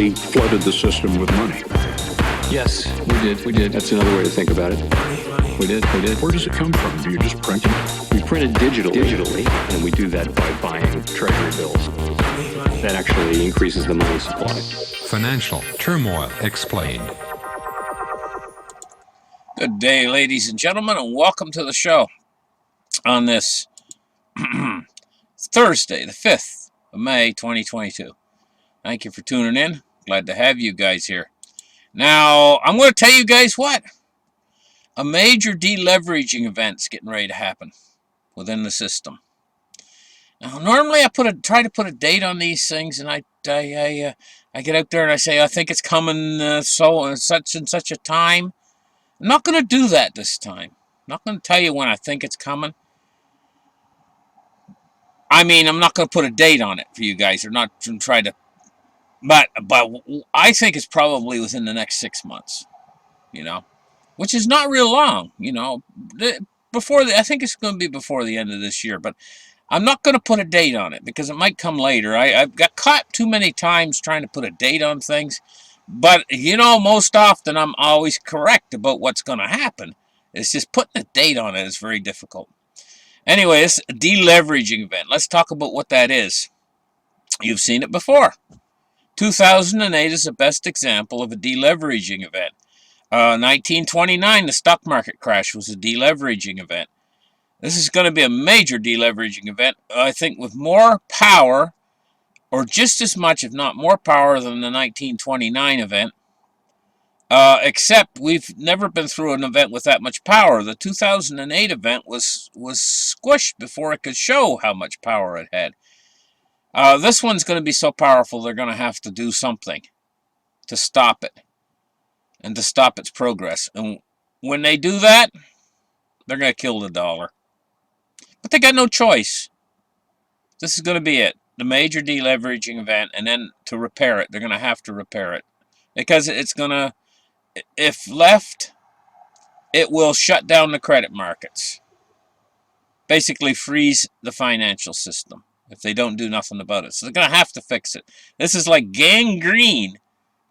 basically flooded the system with money. Yes, we did. That's another way to think about it. We did. Where does it come from? Do you just print it? We print it digitally, and we do that by buying treasury bills. That actually increases the money supply. Financial Turmoil Explained. Good day, ladies and gentlemen, and welcome to the show on this Thursday, the 5th of May, 2022. Thank you for tuning in. Glad to have you guys here. Now, I'm going to tell you guys what. A major deleveraging event's getting ready to happen within the system. Now, normally I try to put a date on these things, and I get out there and I say I think it's coming so such and such a time. I'm not going to do that this time. I'm not going to tell you when I think it's coming. I mean, I'm not going to put a date on it for you guys. Or not try to, but I think it's probably within the next 6 months. You know, which is not real long. You know, I think it's going to be before the end of this year. But I'm not going to put a date on it because it might come later. I've got caught too many times trying to put a date on things. But, you know, most often I'm always correct about what's going to happen. It's just putting a date on it is very difficult. Anyway, it's a deleveraging event. Let's talk about what that is. You've seen it before. 2008 is the best example of a deleveraging event. 1929, the stock market crash was a deleveraging event. This is going to be a major deleveraging event, I think, with more power, or just as much, if not more power, than the 1929 event. Except we've never been through an event with that much power. The 2008 event was squished before it could show how much power it had. This one's going to be so powerful they're going to have to do something to stop it and to stop its progress. And when they do that, they're going to kill the dollar. But they got no choice. This is going to be it. The major deleveraging event, and then to repair it, they're going to have to repair it. Because it's going to, if left, it will shut down the credit markets. Basically freeze the financial system if they don't do nothing about it. So they're going to have to fix it. This is like gangrene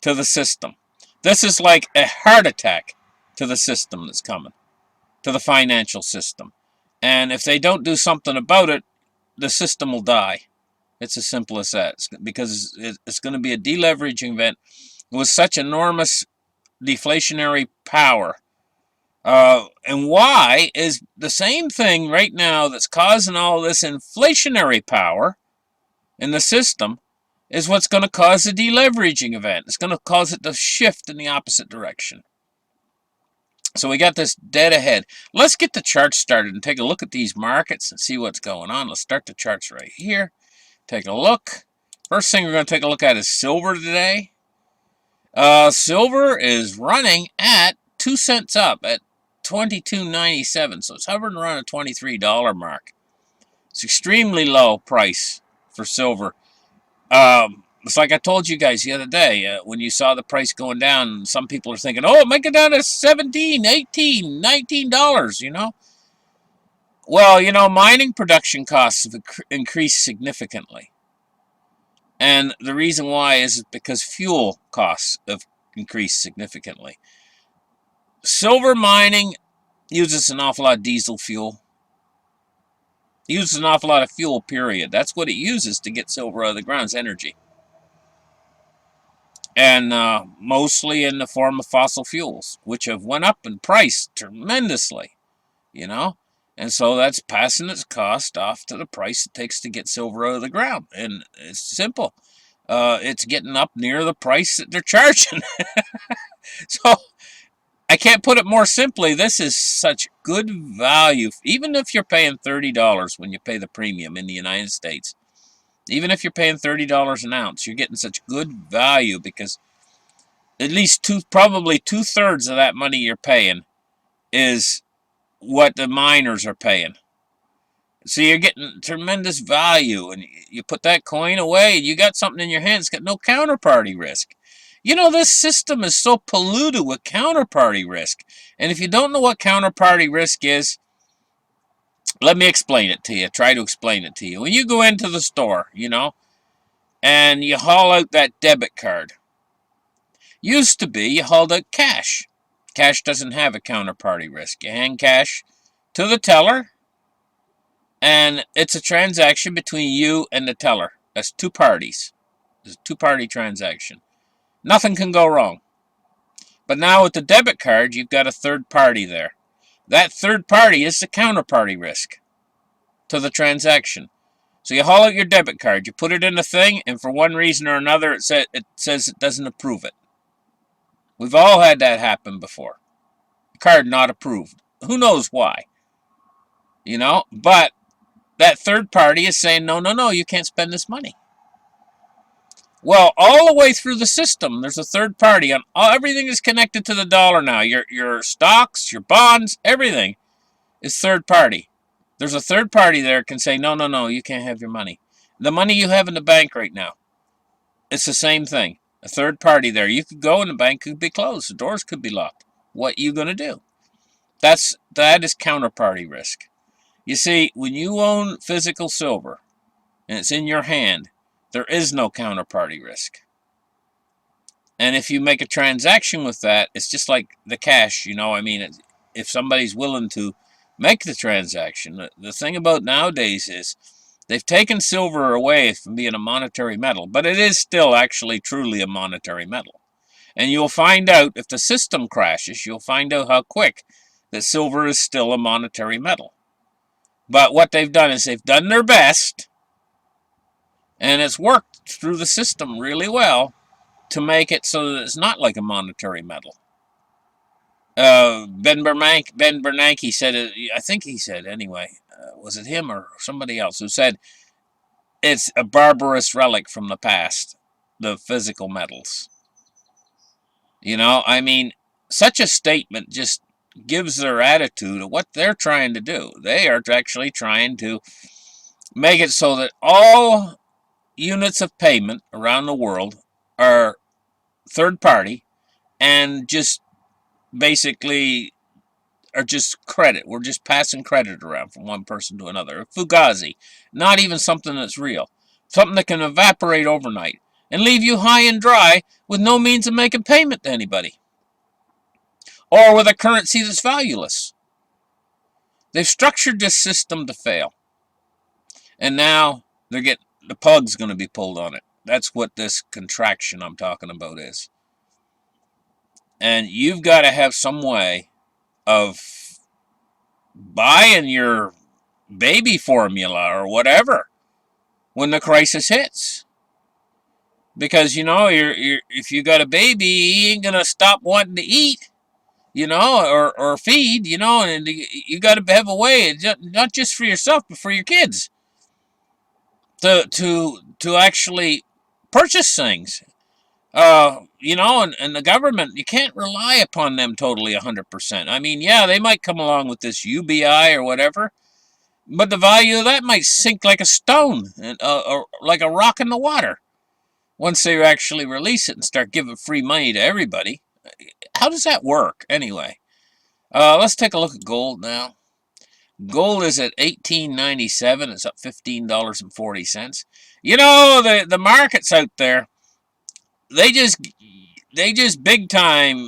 to the system. This is like a heart attack to the system that's coming, to the financial system. And if they don't do something about it, the system will die. It's as simple as that. Because it's going to be a deleveraging event with such enormous deflationary power. And why is the same thing right now that's causing all this inflationary power in the system is what's going to cause the deleveraging event. It's going to cause it to shift in the opposite direction. So we got this dead ahead. Let's get the charts started and take a look at these markets and see what's going on. Let's start the charts right here. Take a look. First thing we're going to take a look at is silver today. Silver is running at 2 cents up at $22.97. So it's hovering around a $23 mark. It's extremely low price for silver. It's like I told you guys the other day, when you saw the price going down, some people are thinking, oh, it might go down to $17, $18, $19, you know. Well, you know, mining production costs have increased significantly. And the reason why is because fuel costs have increased significantly. Silver mining uses an awful lot of diesel fuel. It uses an awful lot of fuel, period. That's what it uses to get silver out of the ground, is energy. And mostly in the form of fossil fuels, which have went up in price tremendously, you know. And so that's passing its cost off to the price it takes to get silver out of the ground. And it's simple. It's getting up near the price that they're charging. So I can't put it more simply. This is such good value. Even if you're paying $30 when you pay the premium in the United States. Even if you're paying $30 an ounce, you're getting such good value because at least probably 2/3 of that money you're paying is what the miners are paying. So you're getting tremendous value, and you put that coin away, and you got something in your hand. It's got no counterparty risk. You know, this system is so polluted with counterparty risk. And if you don't know what counterparty risk is, let me explain it to you. Try to explain it to you. When you go into the store, you know, and you haul out that debit card, Used to be you hauled out cash. Cash doesn't have a counterparty risk. You hand cash to the teller, and it's a transaction between you and the teller. That's two parties. It's a two-party transaction. Nothing can go wrong. But now with the debit card, you've got a third party there. That third party is the counterparty risk to the transaction. So you haul out your debit card, you put it in a thing, and for one reason or another, it says it doesn't approve it. We've all had that happen before. Card not approved. Who knows why? But that third party is saying, no, you can't spend this money. Well, all the way through the system, there's a third party. Everything is connected to the dollar now. Your stocks, your bonds, everything is third party. There's a third party there that can say, no, you can't have your money. The money you have in the bank right now, it's the same thing. A third party there. You could go and the bank could be closed. The doors could be locked. What are you going to do? That is counterparty risk. You see, when you own physical silver and it's in your hand, there is no counterparty risk. And if you make a transaction with that, it's just like the cash, if somebody's willing to make the transaction. The thing about nowadays is they've taken silver away from being a monetary metal, but it is still actually truly a monetary metal. And you'll find out, if the system crashes, you'll find out how quick that silver is still a monetary metal. But what they've done is they've done their best, and it's worked through the system really well to make it so that it's not like a monetary metal. Ben Bernanke said it, I think he said anyway, was it him or somebody else who said it's a barbarous relic from the past, the physical metals. Such a statement just gives their attitude of what they're trying to do. They are actually trying to make it so that all units of payment around the world are third party and just basically are just credit. We're just passing credit around from one person to another. Fugazi. Not even something that's real. Something that can evaporate overnight and leave you high and dry with no means of making payment to anybody. Or with a currency that's valueless. They've structured this system to fail. And now the pug's going to be pulled on it. That's what this contraction I'm talking about is. And you've got to have some way of buying your baby formula or whatever when the crisis hits. Because, if you got a baby, he ain't going to stop wanting to eat, or feed, and you got to have a way, not just for yourself, but for your kids, to actually purchase things. And the government, you can't rely upon them totally 100%. Yeah, they might come along with this UBI or whatever, but the value of that might sink like a stone, or like a rock in the water, once they actually release it and start giving free money to everybody. How does that work, anyway? Let's take a look at gold now. Gold is at $18.97. It's up $15.40. The markets out there, they just big time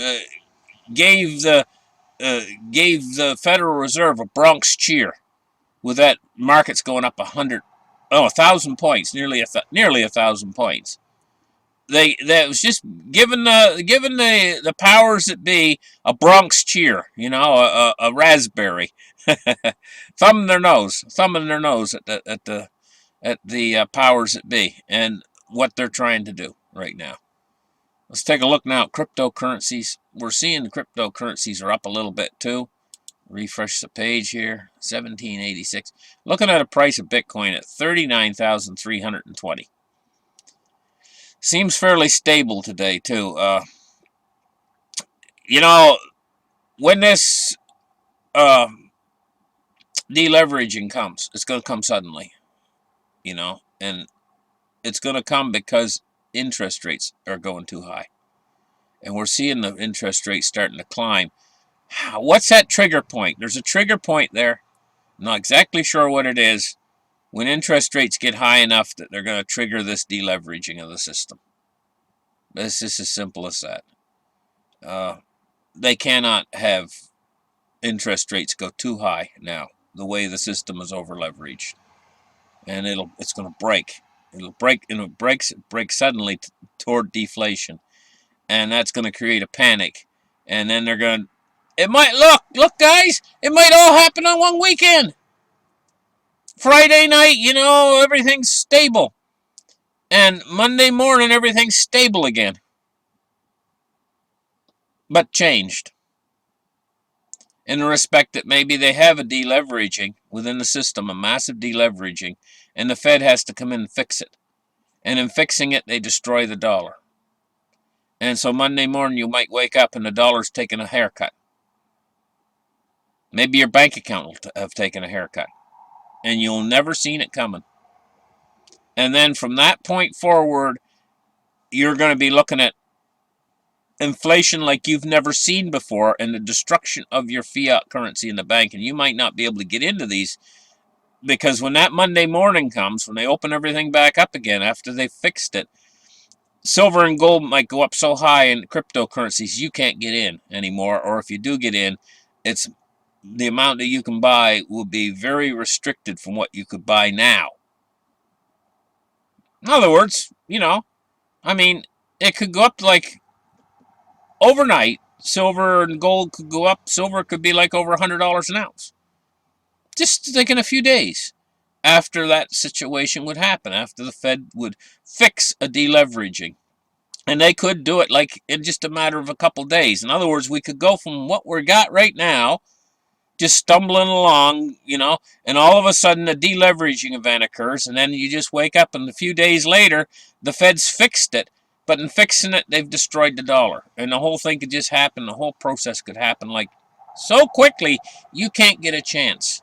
gave the Federal Reserve a Bronx cheer with that markets going up 1,000 points, nearly 1,000 points. That was just giving the powers that be a Bronx cheer, a raspberry, thumb in their nose at the powers that be and what they're trying to do right now. Let's take a look now at cryptocurrencies. We're seeing the cryptocurrencies are up a little bit too. Refresh the page here, 1786. Looking at a price of Bitcoin at 39,320. Seems fairly stable today too. When this deleveraging comes, it's going to come suddenly, and it's going to come because interest rates are going too high. And we're seeing the interest rates starting to climb. What's that trigger point? There's a trigger point there. I'm not exactly sure what it is. When interest rates get high enough that they're going to trigger this deleveraging of the system. It's just as simple as that. They cannot have interest rates go too high now, the way the system is over leveraged, and it's going to break. It'll break, and it breaks suddenly toward deflation, and that's going to create a panic. And then they're going to, it might look, guys, it might all happen on one weekend. Friday night, everything's stable, and Monday morning everything's stable again, but changed. In the respect that maybe they have a deleveraging within the system, a massive deleveraging, and the Fed has to come in and fix it. And in fixing it, they destroy the dollar. And so Monday morning you might wake up and the dollar's taking a haircut. Maybe your bank account will have taken a haircut. And you'll never seen it coming. And then from that point forward, you're going to be looking at inflation like you've never seen before, and the destruction of your fiat currency in the bank. And you might not be able to get into these, because when that Monday morning comes, when they open everything back up again after they've fixed it, silver and gold might go up so high in cryptocurrencies you can't get in anymore. Or if you do get in, it's the amount that you can buy will be very restricted from what you could buy now. In other words, it could go up like overnight. Silver and gold could go up. Silver could be like over $100 an ounce. Just like in a few days after that situation would happen, after the Fed would fix a deleveraging. And they could do it like in just a matter of a couple days. In other words, we could go from what we got right now, just stumbling along, and all of a sudden a deleveraging event occurs, and then you just wake up and a few days later, the Fed's fixed it. But in fixing it, they've destroyed the dollar. And the whole thing could just happen, the whole process could happen like so quickly, you can't get a chance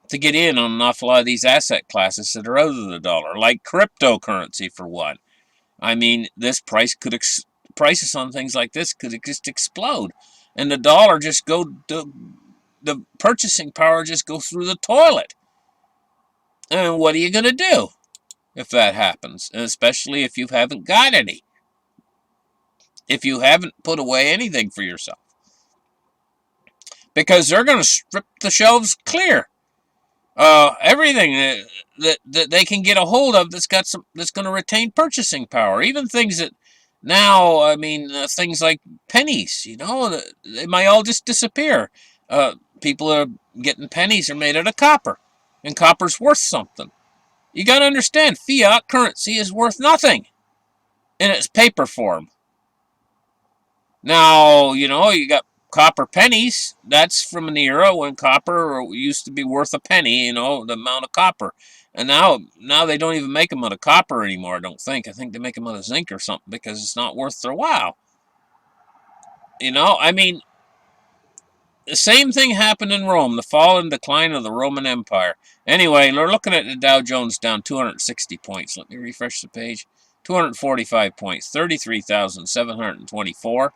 to get in on an awful lot of these asset classes that are out of the dollar, like cryptocurrency for one. I mean, this prices on things like this could just explode, and the dollar just the purchasing power just go through the toilet. And what are you going to do if that happens? And especially if you haven't got any, if you haven't put away anything for yourself, because they're going to strip the shelves clear. Everything that they can get a hold of that's going to retain purchasing power. Even things that now, things like pennies, they might all just disappear. People are getting pennies are made out of copper, and copper's worth something. You got to understand, fiat currency is worth nothing in its paper form. Now, you got copper pennies. That's from an era when copper used to be worth a penny, the amount of copper. And now they don't even make them out of copper anymore, I don't think. I think they make them out of zinc or something because it's not worth their while. The same thing happened in Rome, the fall and decline of the Roman Empire. Anyway, we're looking at the Dow Jones down 260 points. Let me refresh the page. 245 points, 33,724.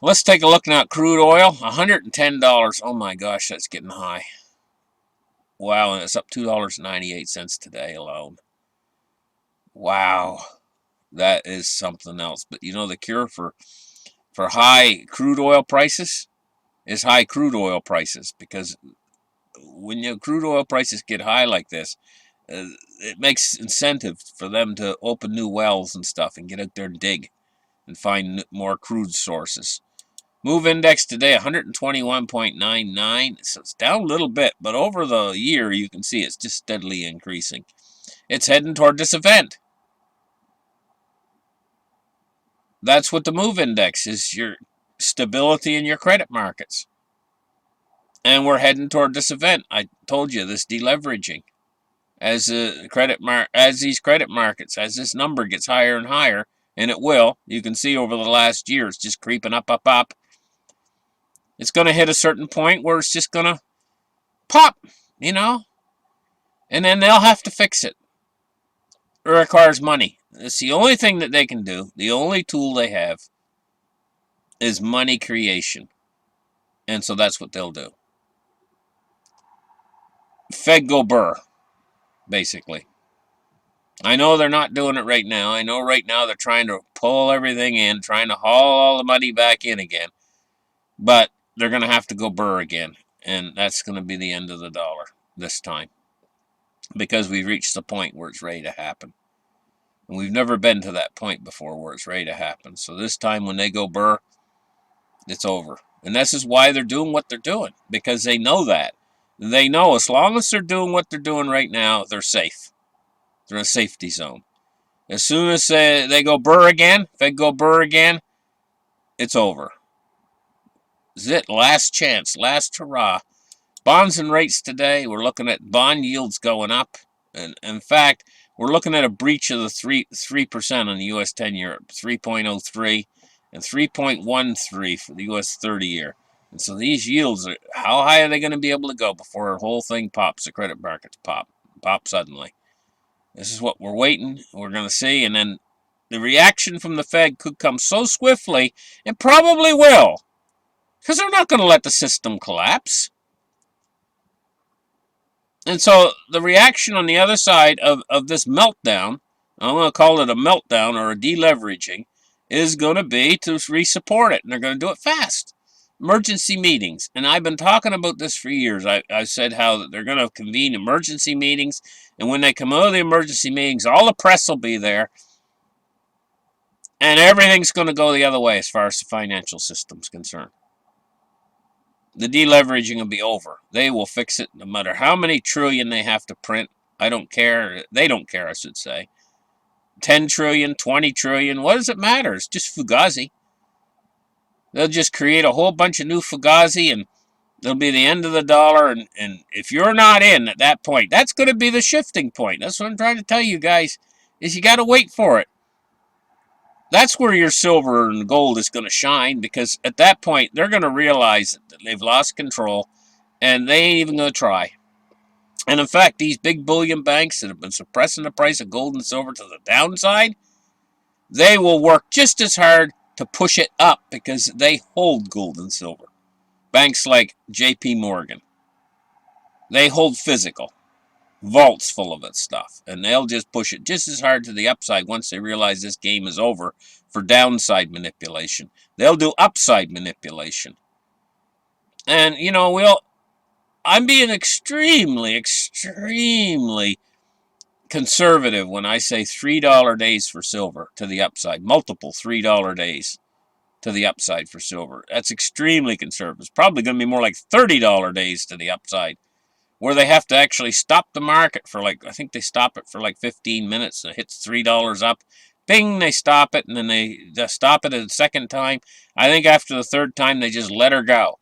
Let's take a look now at crude oil. $110. Oh my gosh, that's getting high. Wow, and it's up $2.98 today alone. Wow, that is something else. But the cure for high crude oil prices is high crude oil prices, because when your crude oil prices get high like this, it makes incentive for them to open new wells and stuff and get out there and dig and find more crude sources. Move index today, 121.99. So it's down a little bit, but over the year, you can see it's just steadily increasing. It's heading toward this event. That's what the move index is, your stability in your credit markets. And we're heading toward this event. I told you, this deleveraging. As these credit markets, as this number gets higher and higher, and it will, you can see over the last year, it's just creeping up, up, up. It's going to hit a certain point where it's just going to pop, and then they'll have to fix it. It requires money. It's the only thing that they can do. The only tool they have is money creation. And so that's what they'll do. Fed go burr, basically. I know they're not doing it right now. I know right now they're trying to pull everything in, trying to haul all the money back in again. But they're going to have to go burr again. And that's going to be the end of the dollar this time. Because we've reached the point where it's ready to happen. And we've never been to that point before where it's ready to happen. So this time when they go burr, it's over. And this is why they're doing what they're doing. Because they know that. They know as long as they're doing what they're doing right now, they're safe. They're in a safety zone. As soon as they go burr again, if they go burr again, it's over. This is it. Last chance. Last hurrah. Bonds and rates today, we're looking at bond yields going up. And in fact, we're looking at a breach of the 3% on the U.S. 10-year, 3.03 and 3.13 for the U.S. 30-year. And so these yields, how high are they going to be able to go before the whole thing pops, the credit markets pop suddenly? This is what we're waiting. We're going to see. And then the reaction from the Fed could come so swiftly, and probably will, because they're not going to let the system collapse. And so the reaction on the other side of this meltdown, I'm going to call it a meltdown or a deleveraging, is going to be to re-support it. And they're going to do it fast. Emergency meetings. And I've been talking about this for years. I've said how they're going to convene emergency meetings. And when they come out of the emergency meetings, all the press will be there. And everything's going to go the other way as far as the financial system's concerned. The deleveraging will be over. They will fix it no matter how many trillion they have to print. I don't care. They don't care, I should say. 10 trillion, 20 trillion, what does it matter? It's just Fugazi. They'll just create a whole bunch of new Fugazi and it'll be the end of the dollar. And if you're not in at that point, that's going to be the shifting point. That's what I'm trying to tell you guys, is you got to wait for it. That's where your silver and gold is going to shine, because at that point, they're going to realize that they've lost control, and they ain't even going to try. And in fact, these big bullion banks that have been suppressing the price of gold and silver to the downside, they will work just as hard to push it up because they hold gold and silver. Banks like J.P. Morgan, they hold physical vaults full of it stuff, and they'll just push it just as hard to the upside once they realize this game is over for downside manipulation. They'll do upside manipulation. And you know, I'm being extremely conservative when I say $3 days for silver to the upside, multiple $3 days to the upside for silver. That's extremely conservative. It's probably going to be more like $30 days to the upside, where they have to actually stop the market for I think they stop it for 15 minutes. It hits $3 up. Bing, they stop it, and then they stop it a second time. I think after the third time, they just let her go.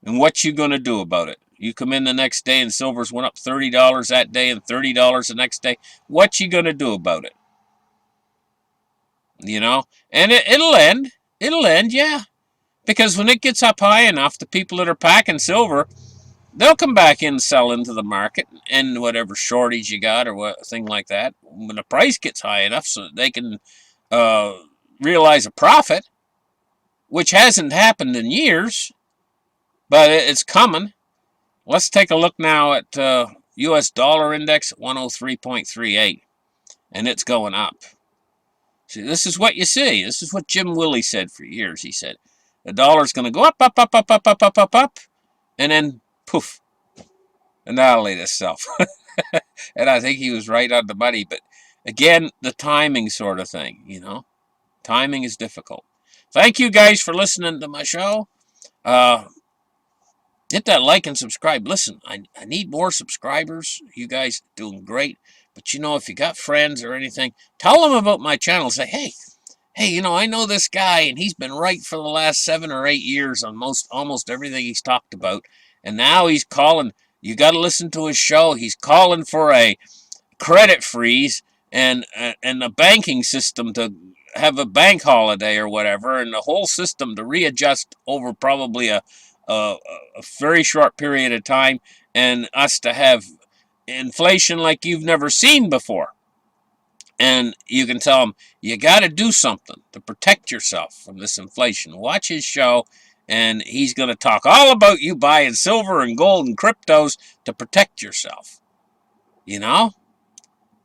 And what you going to do about it? You come in the next day and silver's went up $30 that day and $30 the next day. What you going to do about it? You know? And it'll end. It'll end, yeah. Because when it gets up high enough, the people that are packing silver, they'll come back in and sell into the market and whatever shortage you got or what thing like that. When the price gets high enough so that they can realize a profit, which hasn't happened in years, but it's coming. Let's take a look now at U.S. dollar index at 103.38, and it's going up. See, this is what you see. This is what Jim Willie said for years. He said the dollar's going to go up, and then poof, annihilate itself. And I think he was right on the money. But again, the timing sort of thing, you know. Timing is difficult. Thank you guys for listening to my show. Hit that like and subscribe. Listen, I need more subscribers. You guys are doing great. But, you know, if you got friends or anything, tell them about my channel. Say, hey, you know, I know this guy, and he's been right for the last 7 or 8 years on almost everything he's talked about. And now he's calling. You got to listen to his show. He's calling for a credit freeze and the banking system to have a bank holiday or whatever, and the whole system to readjust over probably a very short period of time, and us to have inflation like you've never seen before. And you can tell them, you got to do something to protect yourself from this inflation. Watch his show, and he's going to talk all about you buying silver and gold and cryptos to protect yourself. You know?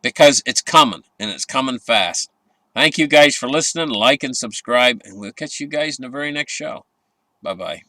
because it's coming, and it's coming fast. Thank you guys for listening. Like and subscribe, and we'll catch you guys in the very next show. Bye-bye.